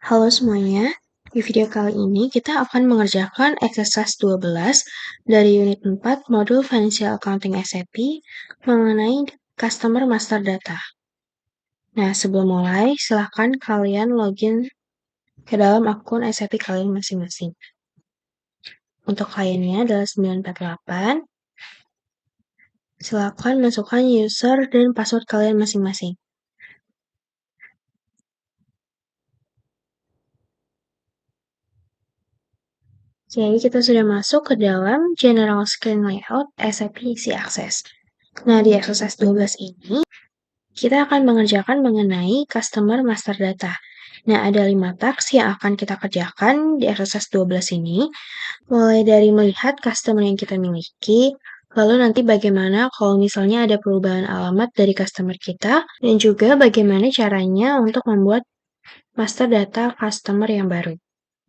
Halo semuanya, di video kali ini kita akan mengerjakan exercise 12 dari unit 4 modul Financial Accounting SAP mengenai Customer Master Data. Nah, sebelum mulai, silahkan kalian login ke dalam akun SAP kalian masing-masing. Untuk kliennya adalah 948. Silahkan masukkan user dan password kalian masing-masing. Jadi kita sudah masuk ke dalam General Screen Layout SAP Easy Access. Nah, di exercise 12 ini, kita akan mengerjakan mengenai Customer Master Data. Nah, ada 5 tasks yang akan kita kerjakan di exercise 12 ini, mulai dari melihat customer yang kita miliki, lalu nanti bagaimana kalau misalnya ada perubahan alamat dari customer kita, dan juga bagaimana caranya untuk membuat master data customer yang baru.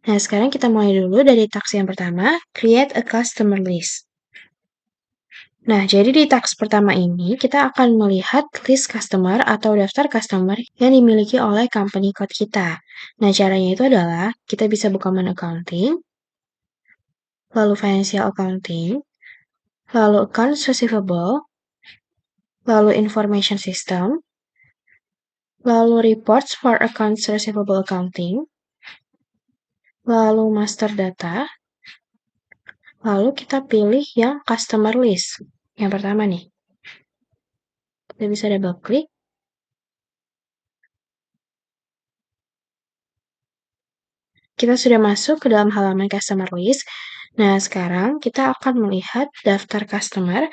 Nah, sekarang kita mulai dulu dari task yang pertama, create a customer list. Nah, jadi di task pertama ini, kita akan melihat list customer atau daftar customer yang dimiliki oleh company code kita. Nah, caranya itu adalah kita bisa buka menu accounting, lalu financial accounting, lalu accounts receivable, lalu information system, lalu reports for accounts receivable accounting, lalu master data, lalu kita pilih yang customer list. Yang pertama nih, kita bisa double klik. Kita sudah masuk ke dalam halaman customer list. Nah, sekarang kita akan melihat daftar customer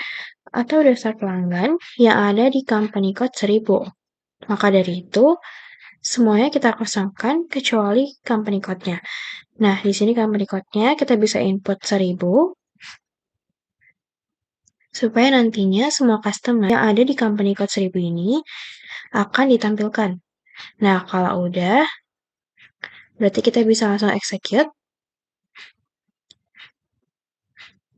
atau daftar pelanggan yang ada di company code 1000. Maka dari itu, semuanya kita kosongkan kecuali company code-nya. Nah, di sini company code-nya kita bisa input 1000 supaya nantinya semua customer yang ada di company code 1000 ini akan ditampilkan. Nah, kalau udah, berarti kita bisa langsung execute.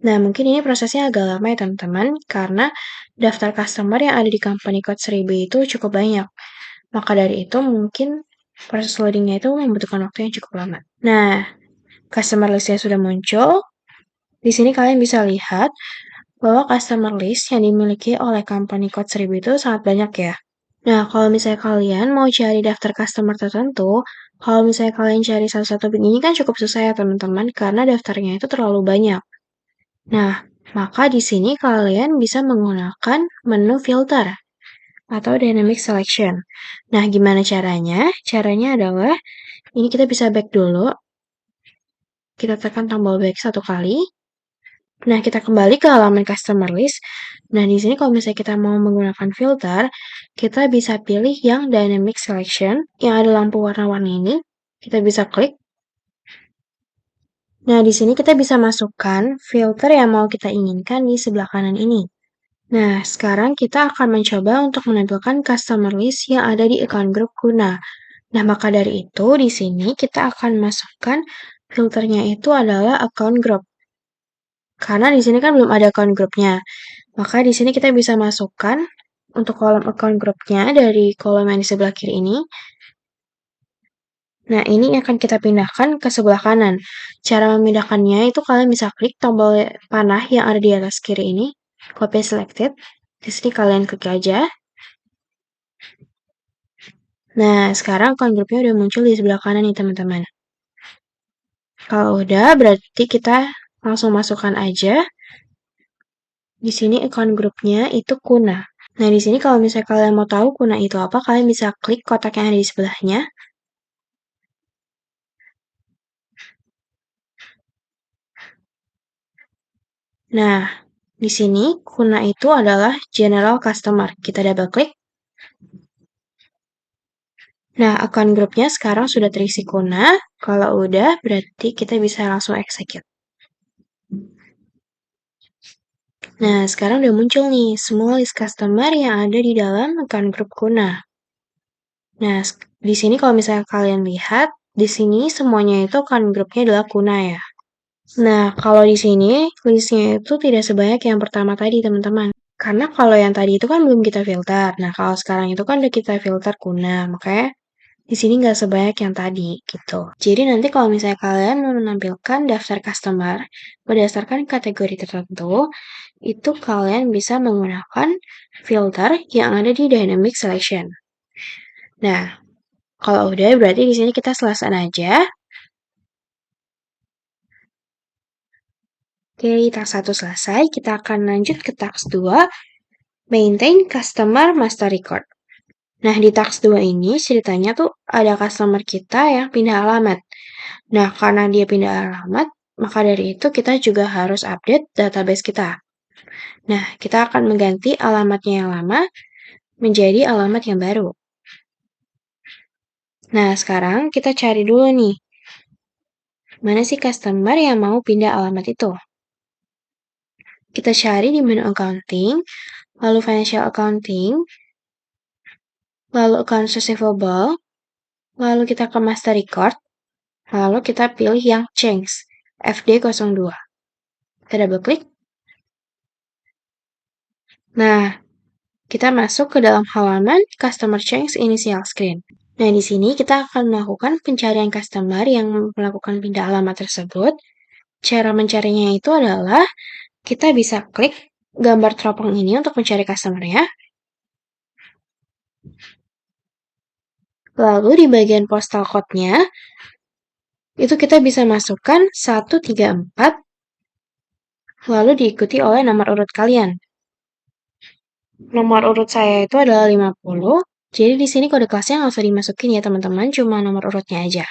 Nah, mungkin ini prosesnya agak lama ya teman-teman, karena daftar customer yang ada di company code 1000 itu cukup banyak. Maka dari itu mungkin proses loadingnya itu membutuhkan waktu yang cukup lama. Nah, customer list-nya sudah muncul. Di sini kalian bisa lihat bahwa customer list yang dimiliki oleh company code 1000 itu sangat banyak ya. Nah, kalau misalnya kalian mau cari daftar customer tertentu, kalau misalnya kalian cari satu-satu ini kan cukup susah ya teman-teman, karena daftarnya itu terlalu banyak. Nah, maka di sini kalian bisa menggunakan menu filter atau dynamic selection. Nah, gimana caranya? Caranya adalah ini kita bisa back dulu. Kita tekan tombol back 1 kali. Nah, kita kembali ke halaman customer list. Nah, di sini kalau misalnya kita mau menggunakan filter, kita bisa pilih yang dynamic selection yang ada lampu warna-warni ini. Kita bisa klik. Nah, di sini kita bisa masukkan filter yang mau kita inginkan di sebelah kanan ini. Nah, sekarang kita akan mencoba untuk menampilkan customer list yang ada di account group Kuna. Nah, maka dari itu, di sini kita akan masukkan filternya itu adalah account group. Karena di sini kan belum ada account groupnya. Maka di sini kita bisa masukkan untuk kolom account groupnya dari kolom yang di sebelah kiri ini. Nah, ini akan kita pindahkan ke sebelah kanan. Cara memindahkannya itu kalian bisa klik tombol panah yang ada di atas kiri ini. Copy selected. Di sini kalian klik aja. Nah, sekarang account groupnya udah muncul di sebelah kanan nih teman-teman. Kalau udah, berarti kita langsung masukkan aja. Di sini account groupnya itu Kuna. Nah, di sini kalau misalnya kalian mau tahu Kuna itu apa, kalian bisa klik kotak yang ada di sebelahnya. Nah, di sini Kuna itu adalah General Customer. Kita double klik. Nah, account grupnya sekarang sudah terisi Kuna. Kalau udah, berarti kita bisa langsung execute. Nah, sekarang udah muncul nih semua list customer yang ada di dalam account group Kuna. Nah, di sini kalau misalnya kalian lihat, di sini semuanya itu account grupnya adalah Kuna ya. Nah, kalau di sini listnya itu tidak sebanyak yang pertama tadi, teman-teman. Karena kalau yang tadi itu kan belum kita filter. Nah, kalau sekarang itu kan udah kita filter Kuna, makanya Di sini nggak sebanyak yang tadi, gitu. Jadi nanti kalau misalnya kalian mau menampilkan daftar customer berdasarkan kategori tertentu, itu kalian bisa menggunakan filter yang ada di Dynamic Selection. Nah, kalau udah berarti di sini kita selesai aja. Oke, task 1 selesai, kita akan lanjut ke task 2, maintain customer master record. Nah, di task 2 ini ceritanya tuh ada customer kita yang pindah alamat. Nah, karena dia pindah alamat, maka dari itu kita juga harus update database kita. Nah, kita akan mengganti alamatnya yang lama menjadi alamat yang baru. Nah, sekarang kita cari dulu nih, mana sih customer yang mau pindah alamat itu? Kita cari di menu accounting, lalu financial accounting, lalu accounts receivable, lalu kita ke master record, lalu kita pilih yang change, FD02. Kita double klik. Nah, kita masuk ke dalam halaman Customer Change Initial Screen. Nah, di sini kita akan melakukan pencarian customer yang melakukan pindah alamat tersebut. Cara mencarinya itu adalah kita bisa klik gambar teropong ini untuk mencari customer-nya. Lalu di bagian postal code-nya, itu kita bisa masukkan 134, lalu diikuti oleh nomor urut kalian. Nomor urut saya itu adalah 50, jadi di sini kode kelasnya nggak usah dimasukin ya teman-teman, cuma nomor urutnya aja,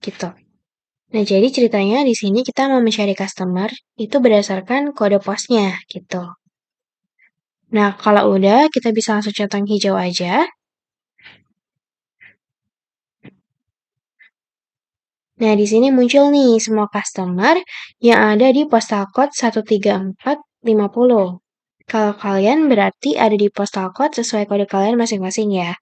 gitu. Nah, jadi ceritanya di sini kita mau mencari customer itu berdasarkan kode posnya, gitu. Nah, kalau udah, kita bisa langsung centang hijau aja. Nah, di sini muncul nih semua customer yang ada di postal code 13450. Kalau kalian berarti ada di postal code sesuai kode kalian masing-masing ya.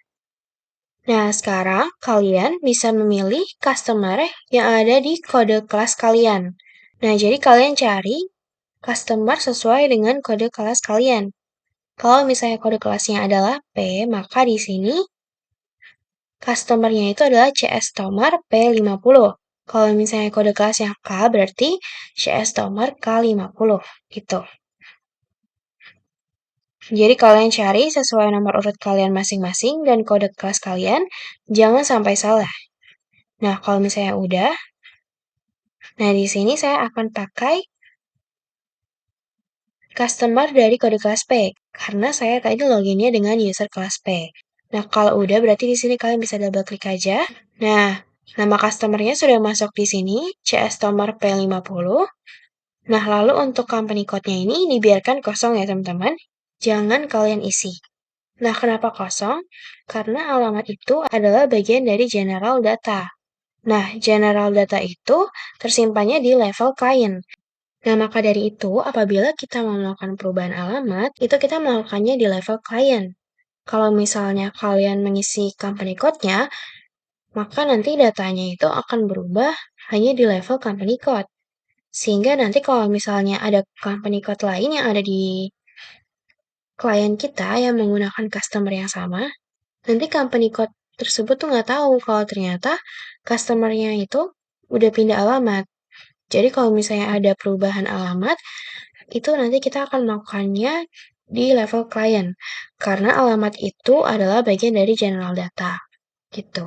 Nah, sekarang kalian bisa memilih customer yang ada di kode kelas kalian. Nah, jadi kalian cari customer sesuai dengan kode kelas kalian. Kalau misalnya kode kelasnya adalah P, maka di sini customer-nya itu adalah CS Tomar P50. Kalau misalnya kode kelasnya K, berarti CS Tomar K50, gitu. Jadi kalian cari sesuai nomor urut kalian masing-masing dan kode kelas kalian, jangan sampai salah. Nah, kalau misalnya udah, nah di sini saya akan pakai customer dari kode kelas P, karena saya tadi loginnya dengan user kelas P. Nah, kalau udah berarti di sini kalian bisa double klik aja. Nah, nama customer-nya sudah masuk di sini, CS Tomar P50. Nah, lalu untuk company code-nya ini dibiarkan kosong ya, teman-teman. Jangan kalian isi. Nah, kenapa kosong? Karena alamat itu adalah bagian dari general data. Nah, general data itu tersimpannya di level client. Nah, maka dari itu, apabila kita mau melakukan perubahan alamat, itu kita melakukannya di level client. Kalau misalnya kalian mengisi company code-nya, maka nanti datanya itu akan berubah hanya di level company code. Sehingga nanti kalau misalnya ada company code lain yang ada di klien kita yang menggunakan customer yang sama, nanti company code tersebut tuh nggak tahu kalau ternyata customer-nya itu udah pindah alamat. Jadi kalau misalnya ada perubahan alamat, itu nanti kita akan melakukannya di level klien. Karena alamat itu adalah bagian dari general data. Gitu.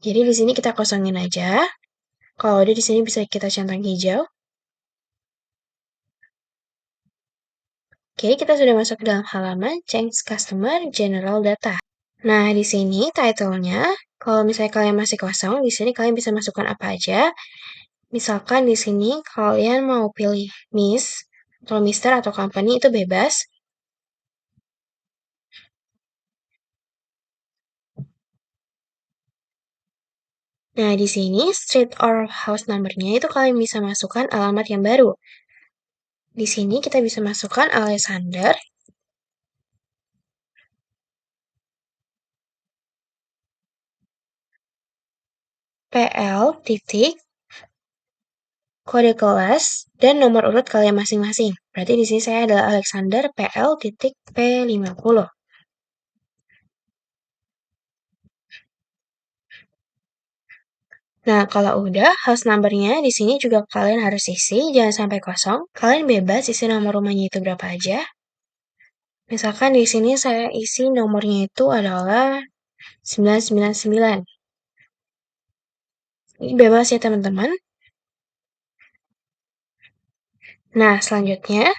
Jadi di sini kita kosongin aja. Kalau udah di sini bisa kita centang hijau. Oke, kita sudah masuk ke dalam halaman Change Customer General Data. Nah, di sini title-nya, kalau misalnya kalian masih kosong, di sini kalian bisa masukkan apa aja. Misalkan di sini kalian mau pilih Miss, atau Mister, atau Company, itu bebas. Nah, di sini street or house number-nya itu kalian bisa masukkan alamat yang baru. Di sini kita bisa masukkan Alexander, PL, titik, kode kelas, dan nomor urut kalian masing-masing. Berarti di sini saya adalah Alexander PL titik P50. Nah, kalau udah, house number-nya di sini juga kalian harus isi, jangan sampai kosong. Kalian bebas isi nomor rumahnya itu berapa aja. Misalkan di sini saya isi nomornya itu adalah 999. Ini bebas ya teman-teman. Nah, selanjutnya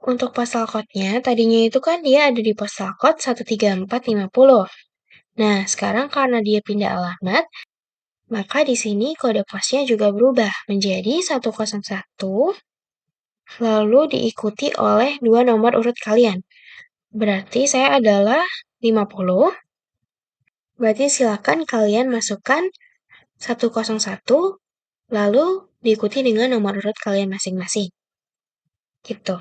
untuk postal code-nya, tadinya itu kan dia ada di postal code 13450. Nah, sekarang karena dia pindah alamat, maka di sini kode posnya juga berubah menjadi 101, lalu diikuti oleh dua nomor urut kalian. Berarti saya adalah 50. Berarti silakan kalian masukkan 101, lalu diikuti dengan nomor urut kalian masing-masing. Gitu.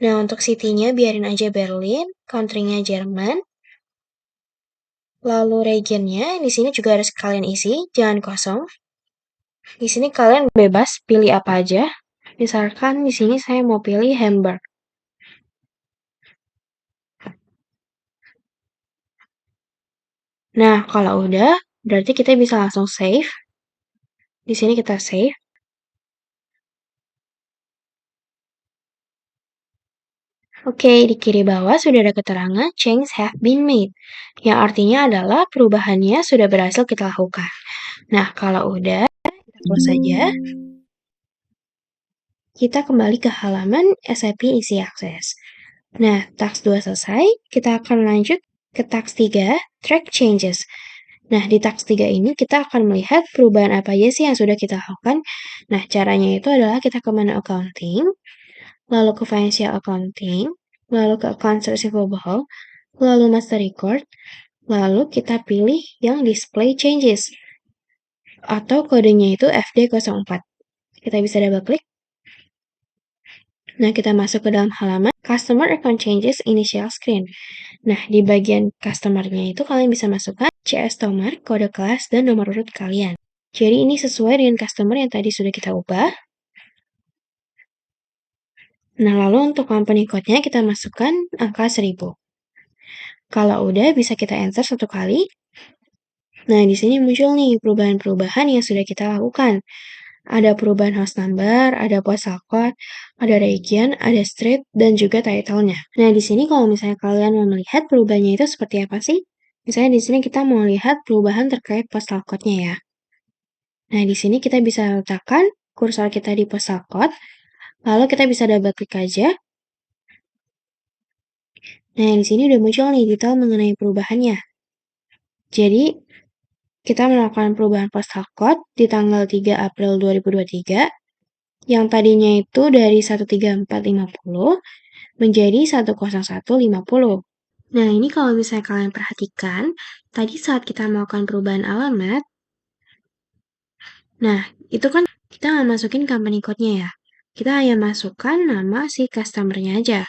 Nah, untuk city-nya biarin aja Berlin, country-nya Jerman. Lalu region-nya di sini juga harus kalian isi, jangan kosong. Di sini kalian bebas pilih apa aja. Misalkan di sini saya mau pilih Hamburg. Nah, kalau udah, berarti kita bisa langsung save. Di sini kita save. Oke, di kiri bawah sudah ada keterangan changes have been made, yang artinya adalah perubahannya sudah berhasil kita lakukan. Nah, kalau udah, kita close saja. Kita kembali ke halaman SAP Easy Access. Nah, task 2 selesai, kita akan lanjut ke task 3, track changes. Nah, di task 3 ini kita akan melihat perubahan apa aja sih yang sudah kita lakukan. Nah, caranya itu adalah kita ke menu accounting, lalu ke financial accounting, lalu ke accounts receivable, lalu master record, lalu kita pilih yang display changes, atau kodenya itu FD04. Kita bisa double klik. Nah, kita masuk ke dalam halaman Customer Account Changes Initial Screen. Nah, di bagian customer-nya itu kalian bisa masukkan CS Tomar, kode kelas, dan nomor urut kalian. Jadi ini sesuai dengan customer yang tadi sudah kita ubah. Nah, lalu untuk company code-nya kita masukkan angka 1000. Kalau udah, bisa kita enter satu kali. Nah, di sini muncul nih perubahan-perubahan yang sudah kita lakukan. Ada perubahan house number, ada postal code, ada region, ada street, dan juga title-nya. Nah, di sini kalau misalnya kalian mau melihat perubahannya itu seperti apa sih? Misalnya di sini kita mau lihat perubahan terkait postal code-nya ya. Nah, di sini kita bisa letakkan kursor kita di postal code, lalu kita bisa double klik aja. Nah, di sini udah muncul nih detail mengenai perubahannya. Jadi, kita melakukan perubahan postal code di tanggal 3 April 2023, yang tadinya itu dari 13450 menjadi 10150. Nah, ini kalau misalnya kalian perhatikan, tadi saat kita melakukan perubahan alamat, nah, itu kan kita nggak masukin company code-nya ya. Kita hanya masukkan nama si customer-nya aja.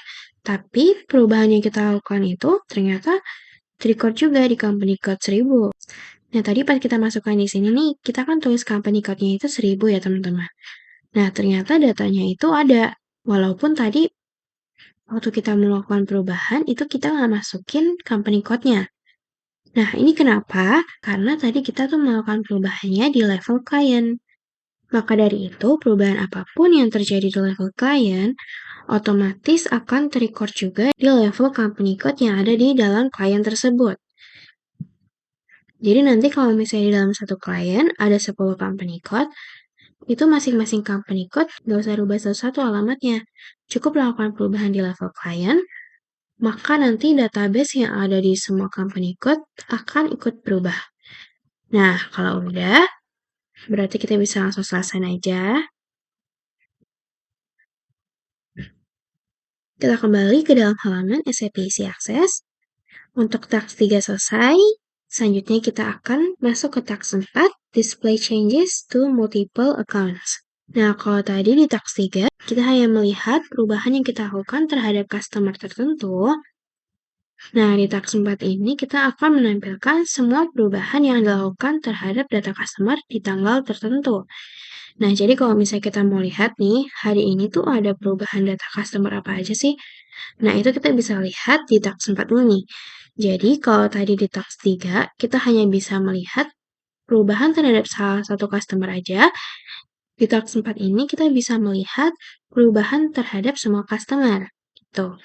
Tapi perubahan yang kita lakukan itu ternyata record juga di company code 1000. Nah, tadi pas kita masukkan di sini nih, kita kan tulis company code-nya itu 1000 ya, teman-teman. Nah, ternyata datanya itu ada. Walaupun tadi waktu kita melakukan perubahan, itu kita nggak masukin company code-nya. Nah, ini kenapa? Karena tadi kita tuh melakukan perubahannya di level klien. Maka dari itu, perubahan apapun yang terjadi di level klien, otomatis akan terrecord juga di level company code yang ada di dalam klien tersebut. Jadi nanti kalau misalnya di dalam satu klien ada 10 company code, itu masing-masing company code nggak usah rubah satu-satu alamatnya. Cukup lakukan perubahan di level klien, maka nanti database yang ada di semua company code akan ikut berubah. Nah, kalau udah, berarti kita bisa langsung selesai aja. Kita kembali ke dalam halaman SAP Easy Access. Untuk task 3 selesai, selanjutnya kita akan masuk ke task 4, Display Changes to Multiple Accounts. Nah, kalau tadi di task 3, kita hanya melihat perubahan yang kita lakukan terhadap customer tertentu. Nah, di task 4 ini kita akan menampilkan semua perubahan yang dilakukan terhadap data customer di tanggal tertentu. Nah, jadi kalau misalnya kita mau lihat nih, hari ini tuh ada perubahan data customer apa aja sih? Nah, itu kita bisa lihat di task 4 ini. Jadi kalau tadi di task 3, kita hanya bisa melihat perubahan terhadap salah satu customer aja. Di task 4 ini kita bisa melihat perubahan terhadap semua customer. Gitu.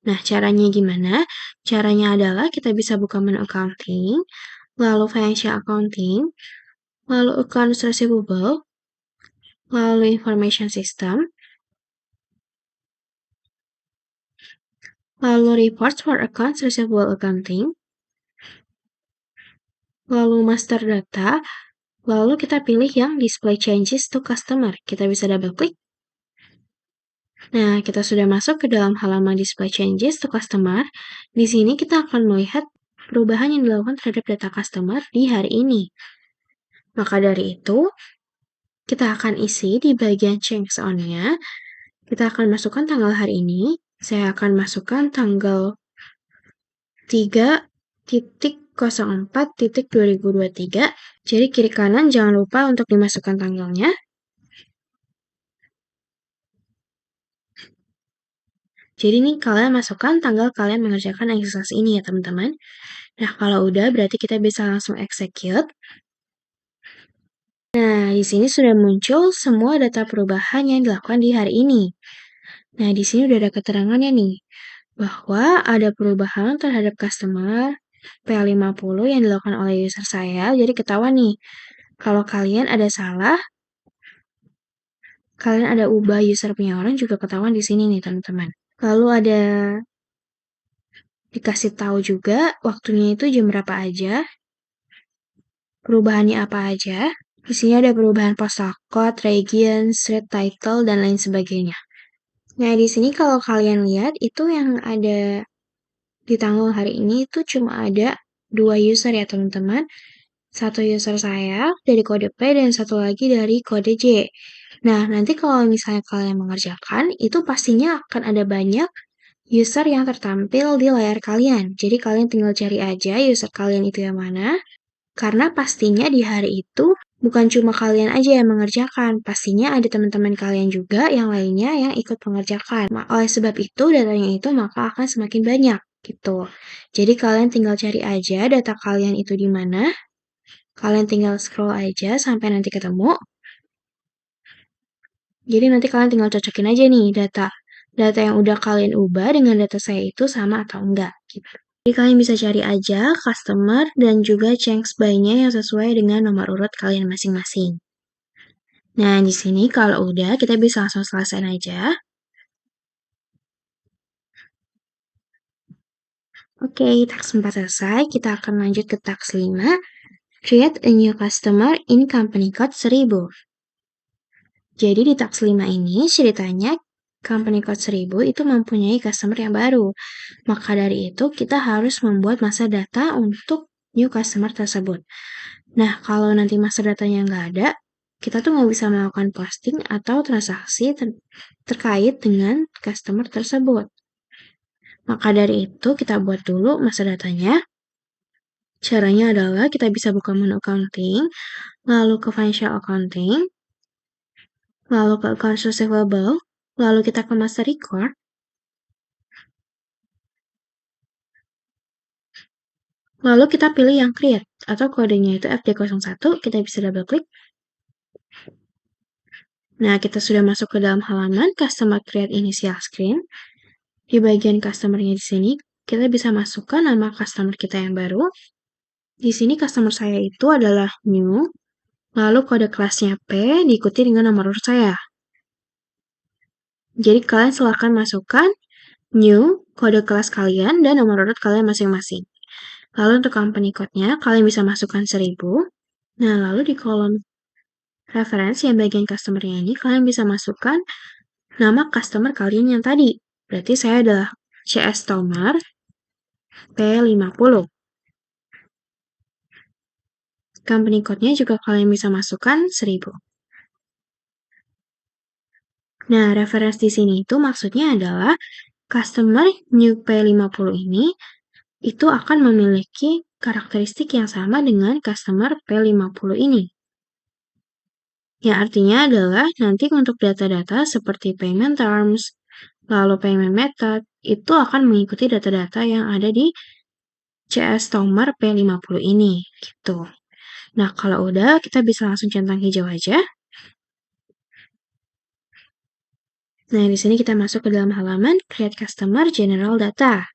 Nah, caranya gimana? Caranya adalah kita bisa buka menu accounting, lalu financial accounting, lalu accounts receivable, lalu information system, lalu reports for accounts receivable accounting, lalu master data, lalu kita pilih yang display changes to customer. Kita bisa double klik. Nah, kita sudah masuk ke dalam halaman display changes to customer. Di sini kita akan melihat perubahan yang dilakukan terhadap data customer di hari ini. Maka dari itu, kita akan isi di bagian change on-nya. Kita akan masukkan tanggal hari ini. Saya akan masukkan tanggal 3.04.2023. Jadi kiri kanan jangan lupa untuk dimasukkan tanggalnya. Jadi ini kalian masukkan tanggal kalian mengerjakan exercise ini ya teman-teman. Nah, kalau udah berarti kita bisa langsung execute. Nah, di sini sudah muncul semua data perubahan yang dilakukan di hari ini. Nah, di sini udah ada keterangannya nih, bahwa ada perubahan terhadap customer P50 yang dilakukan oleh user saya. Jadi ketahuan nih, kalau kalian ada salah, kalian ada ubah user punya orang juga ketahuan di sini nih teman-teman. Lalu ada dikasih tahu juga waktunya itu jam berapa aja, perubahannya apa aja. Di sini ada perubahan postal code, region, street title, dan lain sebagainya. Nah, di sini kalau kalian lihat itu yang ada di tanggal hari ini itu cuma ada 2 user ya teman-teman. Satu user saya dari kode P dan satu lagi dari kode J. Nah, nanti kalau misalnya kalian mengerjakan, itu pastinya akan ada banyak user yang tertampil di layar kalian. Jadi kalian tinggal cari aja user kalian itu yang mana. Karena pastinya di hari itu bukan cuma kalian aja yang mengerjakan, pastinya ada teman-teman kalian juga yang lainnya yang ikut mengerjakan. Oleh sebab itu, datanya itu maka akan semakin banyak gitu. Jadi kalian tinggal cari aja data kalian itu di mana. Kalian tinggal scroll aja sampai nanti ketemu. Jadi nanti kalian tinggal cocokin aja nih data yang udah kalian ubah dengan data saya itu sama atau enggak gitu. Jadi kalian bisa cari aja customer dan juga change by-nya yang sesuai dengan nomor urut kalian masing-masing. Nah, di sini kalau udah kita bisa langsung selesai aja. Oke, task 4 selesai. Kita akan lanjut ke task 5. Create a new customer in company code 1000. Jadi di task 5 ini ceritanya company code 1000 itu mempunyai customer yang baru. Maka dari itu kita harus membuat masa data untuk new customer tersebut. Nah, kalau nanti masa datanya nggak ada, kita tuh nggak bisa melakukan posting atau transaksi terkait dengan customer tersebut. Maka dari itu kita buat dulu masa datanya. Caranya adalah kita bisa buka menu accounting, lalu ke financial accounting, lalu ke accounts receivable, lalu kita ke master record, lalu kita pilih yang create atau kodenya itu FD01, kita bisa double klik. Nah, kita sudah masuk ke dalam halaman customer create initial screen. Di bagian customer-nya di sini, kita bisa masukkan nama customer kita yang baru. Di sini customer saya itu adalah new, lalu kode kelasnya P diikuti dengan nomor urut saya. Jadi kalian silahkan masukkan new, kode kelas kalian, dan nomor urut kalian masing-masing. Lalu untuk company code-nya, kalian bisa masukkan 1000. Nah, lalu di kolom reference yang bagian customer-nya ini, kalian bisa masukkan nama customer kalian yang tadi. Berarti saya adalah CS Tomar P50. Company code-nya juga kalian bisa masukkan 1000. Nah, reference di sini itu maksudnya adalah customer new P50 ini itu akan memiliki karakteristik yang sama dengan customer P50 ini. Ya, artinya adalah nanti untuk data-data seperti payment terms, lalu payment method, itu akan mengikuti data-data yang ada di CS Tomer P50 ini, gitu. Nah, kalau udah, kita bisa langsung centang hijau aja. Nah, di sini kita masuk ke dalam halaman Create Customer General Data.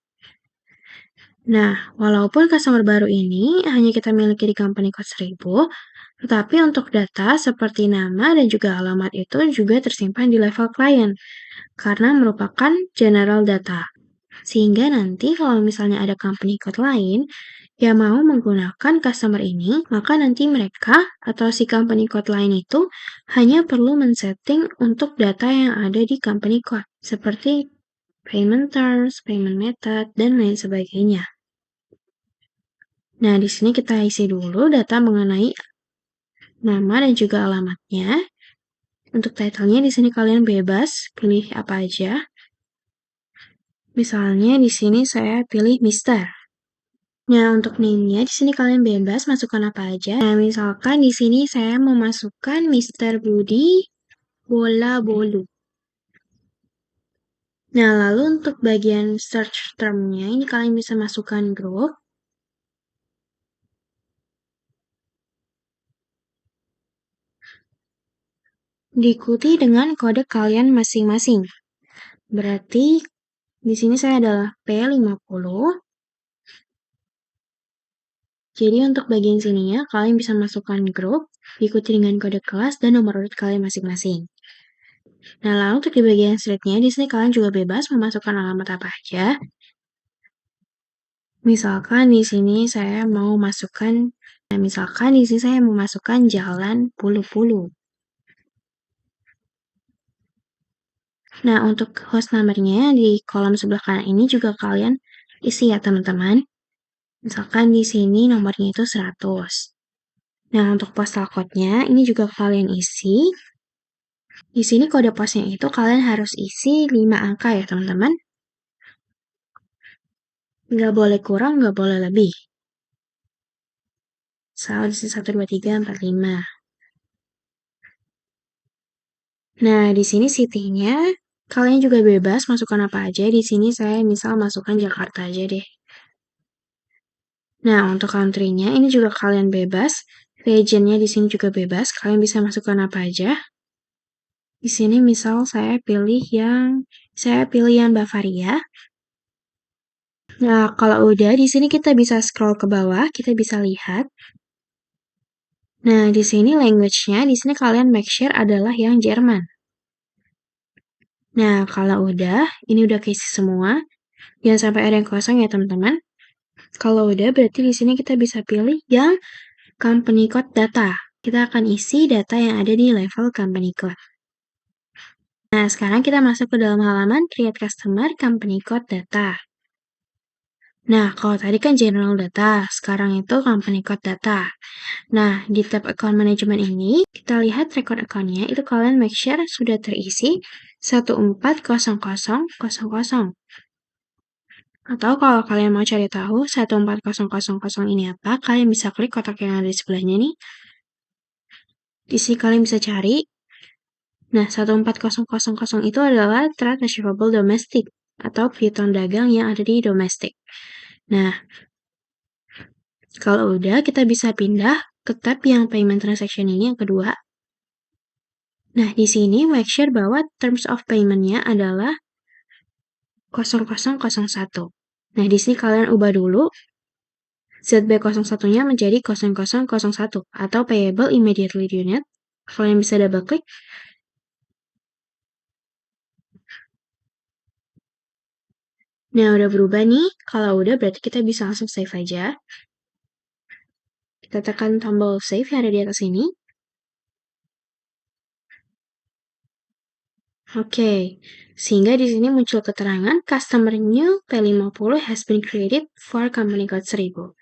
Nah, walaupun customer baru ini hanya kita miliki di company code 1000, tetapi untuk data seperti nama dan juga alamat itu juga tersimpan di level client, karena merupakan general data. Sehingga nanti kalau misalnya ada company code lain yang mau menggunakan customer ini, maka nanti mereka atau si company code lain itu hanya perlu men-setting untuk data yang ada di company code, seperti payment terms, payment method, dan lain sebagainya. Nah, di sini kita isi dulu data mengenai nama dan juga alamatnya. Untuk title-nya di sini kalian bebas pilih apa aja. Misalnya di sini saya pilih Mister. Nah, untuk name-nya di sini kalian bebas masukkan apa aja. Nah, misalkan di sini saya mau masukkan Mister Budi Bola Bolu. Nah, lalu untuk bagian search term-nya ini kalian bisa masukkan group. Diikuti dengan kode kalian masing-masing. Berarti di sini saya adalah P50. Jadi untuk bagian sininya, kalian bisa masukkan grup, diikuti dengan kode kelas dan nomor urut kalian masing-masing. Nah, lalu untuk di bagian streetnya, di sini kalian juga bebas memasukkan alamat apa aja. Misalkan di sini saya mau masukkan, Jalan Pulu-Pulu. Nah, untuk host number-nya di kolom sebelah kanan ini juga kalian isi ya, teman-teman. Misalkan di sini nomornya itu 100. Nah, untuk postal code-nya ini juga kalian isi. Di sini kode posnya itu kalian harus isi 5 angka ya, teman-teman. Nggak boleh kurang, nggak boleh lebih. Soal di sini 1, 2, 3, 4, 5. Nah, di sini city-nya kalian juga bebas masukkan apa aja. Di sini saya misal masukkan Jakarta aja deh. Nah, untuk country-nya ini juga kalian bebas. Region-nya di sini juga bebas. Kalian bisa masukkan apa aja. Di sini misal saya pilih yang Bavaria. Nah, kalau udah di sini kita bisa scroll ke bawah, kita bisa lihat. Nah, di sini language-nya, di sini kalian make sure adalah yang Jerman. Nah, kalau udah, ini udah keisi semua. Jangan sampai ada yang kosong ya, teman-teman. Kalau udah, berarti di sini kita bisa pilih yang company code data. Kita akan isi data yang ada di level company code. Nah, sekarang kita masuk ke dalam halaman Create Customer Company Code Data. Nah, kalau tadi kan General Data, sekarang itu Company Code Data. Nah, di tab Account Management ini, kita lihat record account-nya, itu kalian make sure sudah terisi 140000. Atau kalau kalian mau cari tahu 14000 ini apa, kalian bisa klik kotak yang ada di sebelahnya nih. Di sini kalian bisa cari. Nah, 14000 itu adalah Trade Receivable Domestic atau piutang dagang yang ada di domestik. Nah, kalau udah kita bisa pindah ke tab yang Payment Transaction ini yang kedua. Nah, di sini make sure bahwa Terms of Payment-nya adalah 0001. Nah, di sini kalian ubah dulu ZB01-nya menjadi 0001 atau Payable Immediately Unit. Kalian bisa double klik. Nah, udah berubah nih. Kalau udah berarti kita bisa langsung save aja. Kita tekan tombol save yang ada di atas ini. Oke, sehingga di sini muncul keterangan Customer New P50 has been created for Company Code 1000.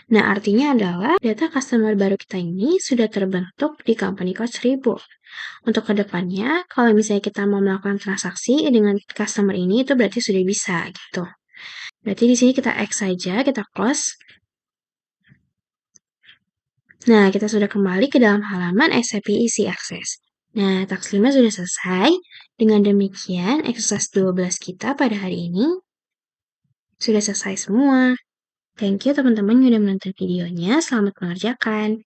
Nah, artinya adalah data customer baru kita ini sudah terbentuk di Company Code 1000. Untuk kedepannya, kalau misalnya kita mau melakukan transaksi dengan customer ini, itu berarti sudah bisa gitu. Berarti di sini kita X saja, kita close. Nah, kita sudah kembali ke dalam halaman SAP Easy Access. Nah, task 5 sudah selesai. Dengan demikian, exercise 12 kita pada hari ini sudah selesai semua. Thank you teman-teman yang udah menonton videonya, selamat mengerjakan.